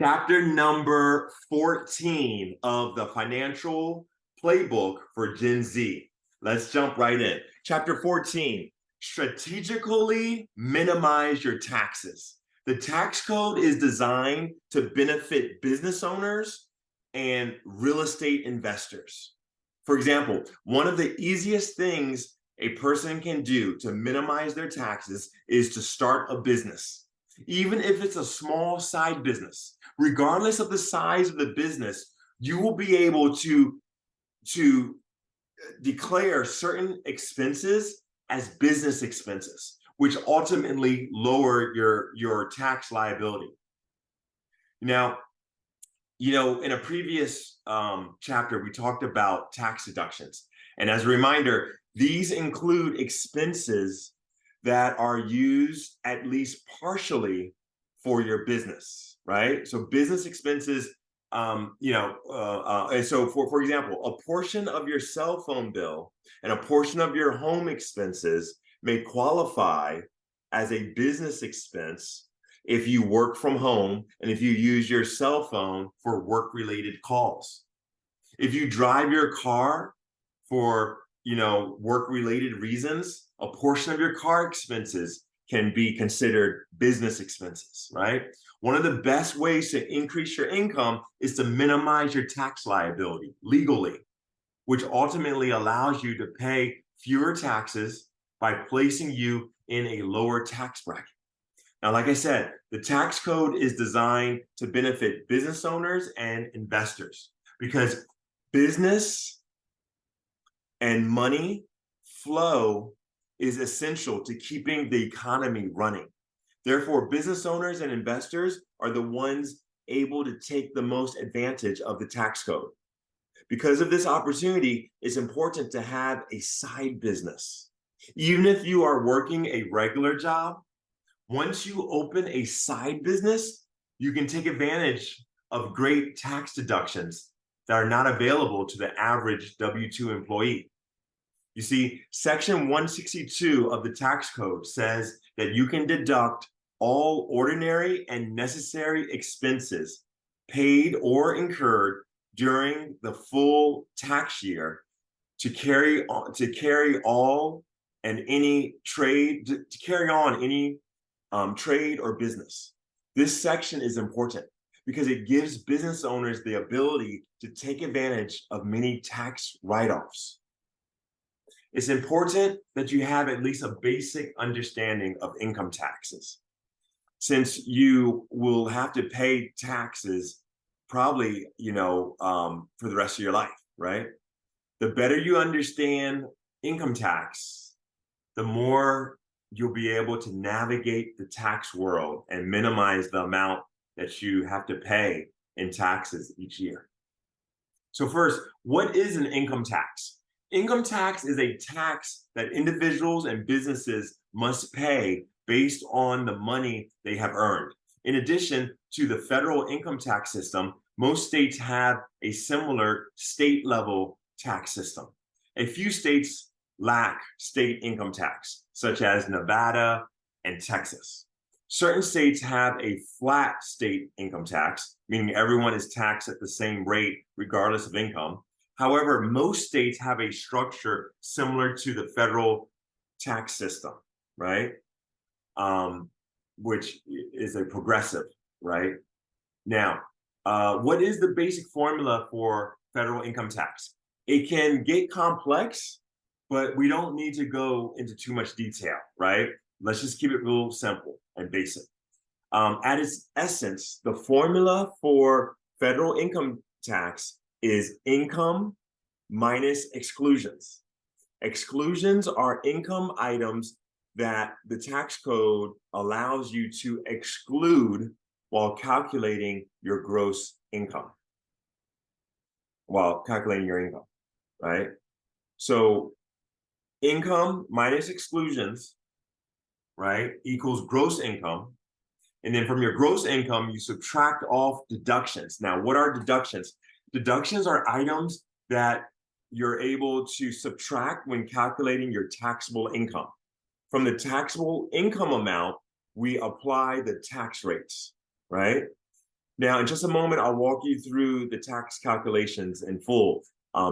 Chapter number 14 of the financial playbook for Gen Z. Let's jump right in. Chapter 14, strategically minimize your taxes. The tax code is designed to benefit business owners and real estate investors. For example, one of the easiest things a person can do to minimize their taxes is to start a business, even if it's a small side business. Regardless of the size of the business, you will be able to declare certain expenses as business expenses, which ultimately lower your tax liability. Now, in a previous chapter, we talked about tax deductions. And as a reminder, these include expenses that are used at least partially for your business, right? So business expenses, and so for example, a portion of your cell phone bill and a portion of your home expenses may qualify as a business expense if you work from home and if you use your cell phone for work-related calls. If you drive your car for work-related reasons, a portion of your car expenses can be considered business expenses, right? One of the best ways to increase your income is to minimize your tax liability legally, which ultimately allows you to pay fewer taxes by placing you in a lower tax bracket. Now, like I said, the tax code is designed to benefit business owners and investors because business and money flow is essential to keeping the economy running. Therefore, business owners and investors are the ones able to take the most advantage of the tax code. Because of this opportunity, it's important to have a side business. Even if you are working a regular job, once you open a side business, you can take advantage of great tax deductions that are not available to the average W-2 employee. You see, Section 162 of the tax code says that you can deduct all ordinary and necessary expenses paid or incurred during the full tax year to carry on any trade or business. This section is important because it gives business owners the ability to take advantage of many tax write-offs. It's important that you have at least a basic understanding of income taxes, since you will have to pay taxes probably, for the rest of your life, right? The better you understand income tax, the more you'll be able to navigate the tax world and minimize the amount that you have to pay in taxes each year. So first, what is an income tax? Income tax is a tax that individuals and businesses must pay based on the money they have earned. In addition to the federal income tax system, most states have a similar state-level tax system. A few states lack state income tax, such as Nevada and Texas. Certain states have a flat state income tax, meaning everyone is taxed at the same rate regardless of income. However, most states have a structure similar to the federal tax system, right? Which is a progressive, right? Now, what is the basic formula for federal income tax? It can get complex, but we don't need to go into too much detail, right? Let's just keep it real simple and basic. At its essence, the formula for federal income tax is income minus exclusions. Exclusions are income items that the tax code allows you to exclude while calculating your gross income, right? So income minus exclusions, right, equals gross income. And then from your gross income, you subtract off deductions. Now, what are deductions? Deductions are items that you're able to subtract when calculating your taxable income. From the taxable income amount, we apply the tax rates, right? Now, in just a moment, I'll walk you through the tax calculations in full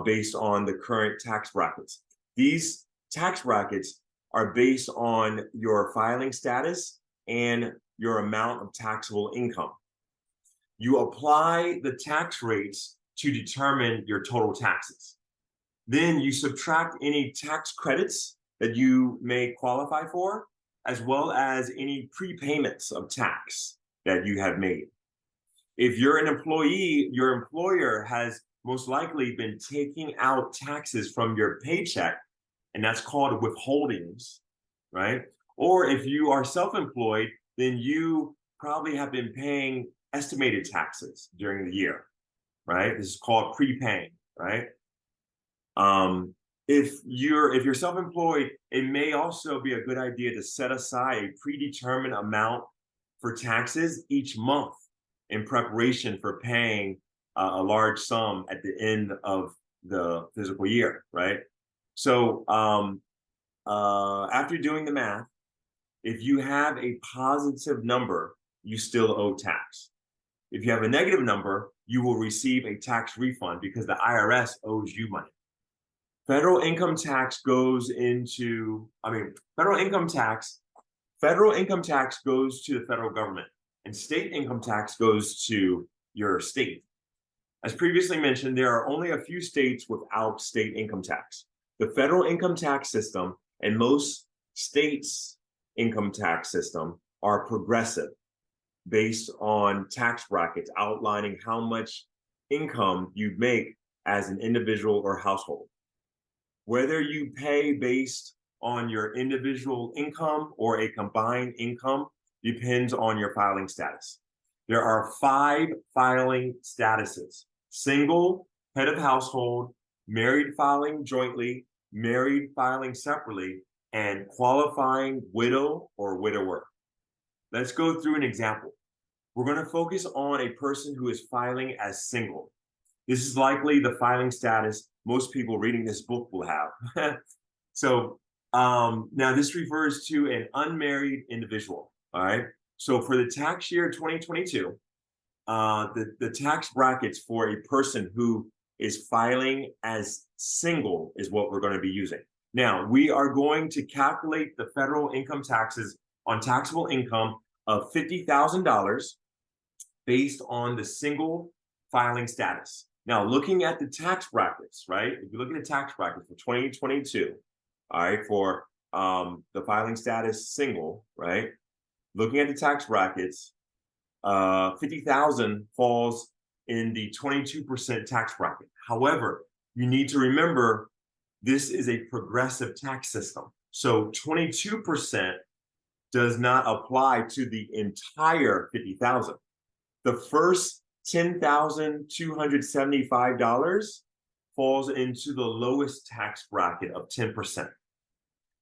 based on the current tax brackets. These tax brackets are based on your filing status and your amount of taxable income. You apply the tax rates to determine your total taxes. Then you subtract any tax credits that you may qualify for, as well as any prepayments of tax that you have made. If you're an employee, your employer has most likely been taking out taxes from your paycheck, and that's called withholdings, right? Or if you are self-employed, then you probably have been paying estimated taxes during the year, right? This is called prepaying, right? If you're self-employed, it may also be a good idea to set aside a predetermined amount for taxes each month in preparation for paying a large sum at the end of the fiscal year, right? So after doing the math, if you have a positive number, you still owe tax. If you have a negative number, you will receive a tax refund because the IRS owes you money. Federal income tax goes into, federal income tax goes to the federal government, and state income tax goes to your state. As previously mentioned, there are only a few states without state income tax. The federal income tax system and most states' income tax system are progressive, based on tax brackets outlining how much income you make as an individual or household. Whether you pay based on your individual income or a combined income depends on your filing status. There are 5 filing statuses: single, head of household, married filing jointly, married filing separately, and qualifying widow or widower. Let's go through an example. We're going to focus on a person who is filing as single. This is likely the filing status most people reading this book will have. So now this refers to an unmarried individual, all right? So for the tax year 2022, the tax brackets for a person who is filing as single is what we're going to be using. Now, we are going to calculate the federal income taxes on taxable income of $50,000 based on the single filing status. Now, looking at the tax brackets, right? If you look at the tax brackets for 2022, all right, for the filing status single, right? Looking at the tax brackets, 50,000 falls in the 22% tax bracket. However, you need to remember this is a progressive tax system. So 22% does not apply to the entire 50,000. The first $10,275 falls into the lowest tax bracket of 10%.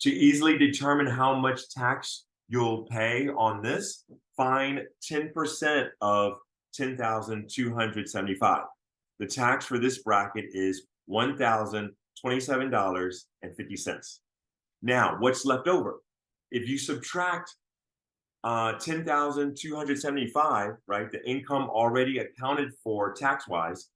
To easily determine how much tax you'll pay on this, find 10% of 10,275. The tax for this bracket is $1,027.50. Now, what's left over? If you subtract 10,275, right, the income already accounted for tax-wise,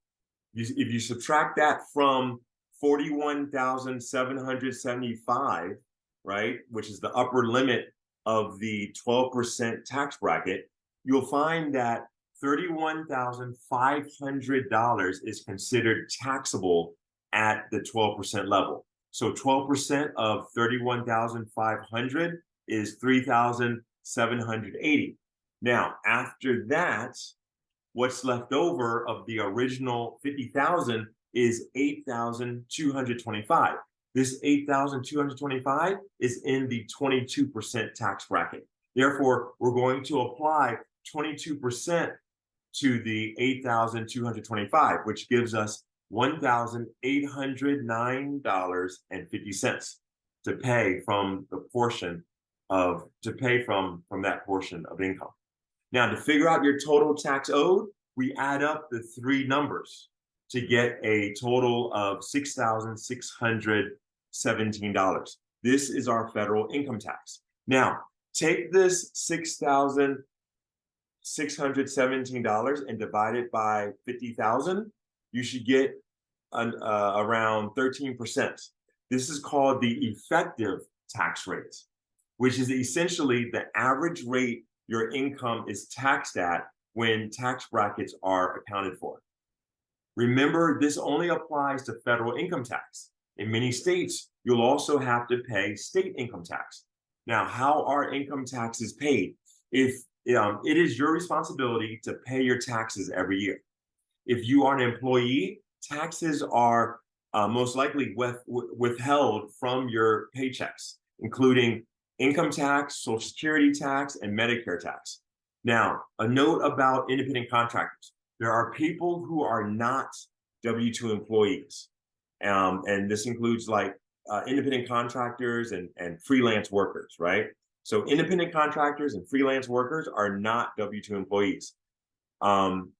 if you subtract that from 41,775, right, which is the upper limit of the 12% tax bracket, you'll find that $31,500 is considered taxable at the 12% level. So 12% of 31,500 is 3,780. Now, after that, what's left over of the original 50,000 is 8,225. This 8,225 is in the 22% tax bracket. Therefore, we're going to apply 22% to the 8,225, which gives us $1,809.50 to pay from the portion of that portion of income. Now, to figure out your total tax owed, we add up the 3 numbers to get a total of $6,617. This is our federal income tax. Now, take this $6,617 $617 and divide it by 50,000, you should get around 13%. This is called the effective tax rate, which is essentially the average rate your income is taxed at when tax brackets are accounted for. Remember, this only applies to federal income tax. In many states, you'll also have to pay state income tax. Now, how are income taxes paid? If it is your responsibility to pay your taxes every year. If you are an employee, taxes are most likely withheld from your paychecks, including income tax, Social Security tax, and Medicare tax. Now, a note about independent contractors. There are people who are not W-2 employees. And this includes like independent contractors and freelance workers, right? So independent contractors and freelance workers are not W-2 employees. And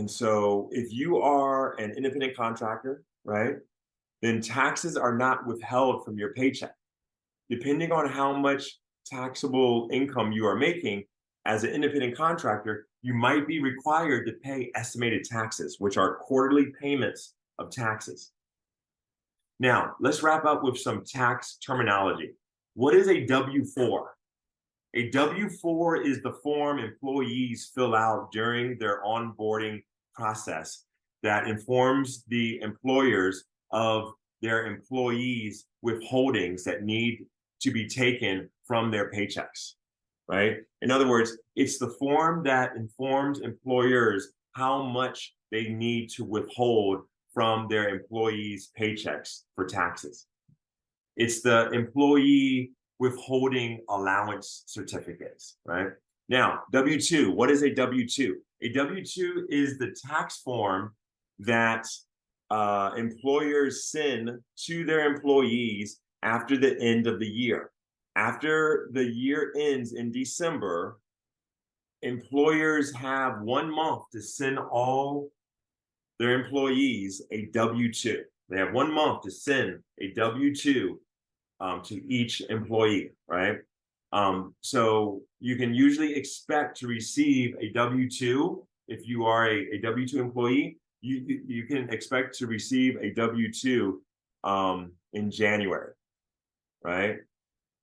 so if you are an independent contractor, right, then taxes are not withheld from your paycheck. Depending on how much taxable income you are making as an independent contractor, you might be required to pay estimated taxes, which are quarterly payments of taxes. Now, let's wrap up with some tax terminology. What is a W-4? A W-4 is the form employees fill out during their onboarding process that informs the employers of their employees' withholdings that need to be taken from their paychecks, right? In other words, it's the form that informs employers how much they need to withhold from their employees' paychecks for taxes. It's the employee withholding allowance certificates, right? Now, W-2, what is a W-2? A W-2 is the tax form that employers send to their employees after the end of the year. After the year ends in December, employers have 1 month to send all their employees a W-2. They have 1 month to send a W-2 to each employee, right? So you can usually expect to receive a W-2 if you are a W-2 employee. You can expect to receive a W-2 in January, right?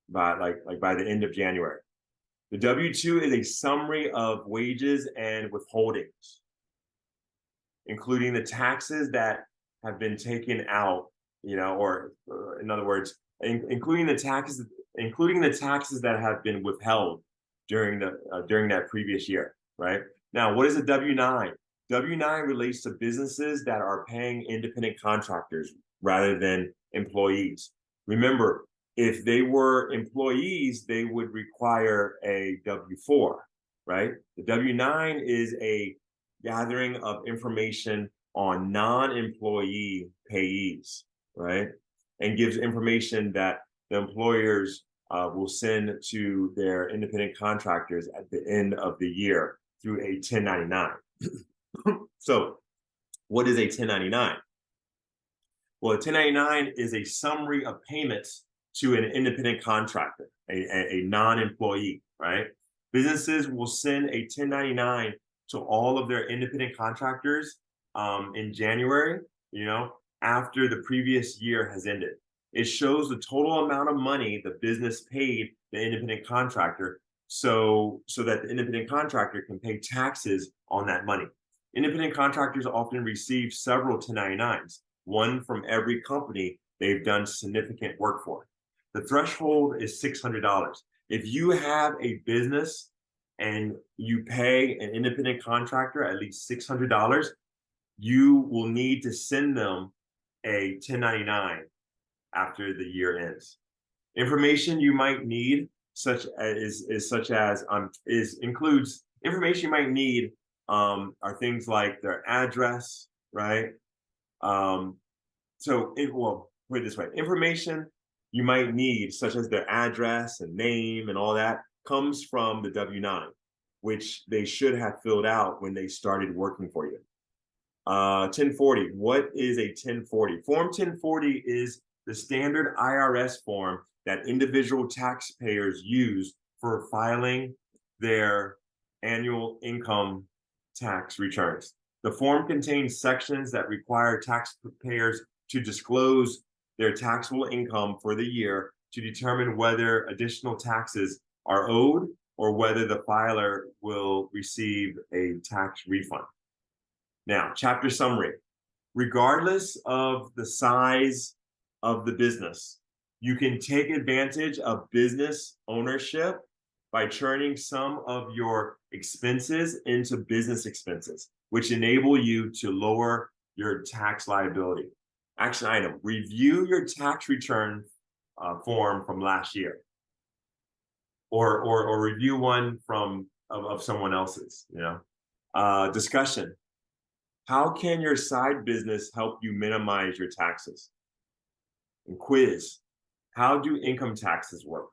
By the end of January. The W-2 is a summary of wages and withholdings, including the taxes that have been taken out, or in other words, including the taxes that have been withheld during that previous year, right? Now, what is a W-9? W-9 relates to businesses that are paying independent contractors rather than employees. Remember, if they were employees, they would require a W-4, right? The W-9 is a gathering of information on non-employee payees, right? And gives information that the employers will send to their independent contractors at the end of the year through a 1099. So what is a 1099? Well, a 1099 is a summary of payments to an independent contractor, a non-employee, right? Businesses will send a 1099 to all of their independent contractors in January, after the previous year has ended. It shows the total amount of money the business paid the independent contractor so that the independent contractor can pay taxes on that money. Independent contractors often receive several 1099s, one from every company they've done significant work for. The threshold is $600. If you have a business and you pay an independent contractor at least $600, you will need to send them a 1099 after the year ends. Information you might need includes information you might need are things like their address, right? Put it this way, information you might need, such as their address and name and all that, comes from the W-9, which they should have filled out when they started working for you. 1040, what is a 1040? Form 1040 is the standard IRS form that individual taxpayers use for filing their annual income tax returns. The form contains sections that require taxpayers to disclose their taxable income for the year to determine whether additional taxes are owed or whether the filer will receive a tax refund. Now, chapter summary. Regardless of the size of the business, you can take advantage of business ownership by turning some of your expenses into business expenses, which enable you to lower your tax liability. Action item, review your tax return form from last year, or review one of someone else's, discussion. How can your side business help you minimize your taxes? And quiz, how do income taxes work?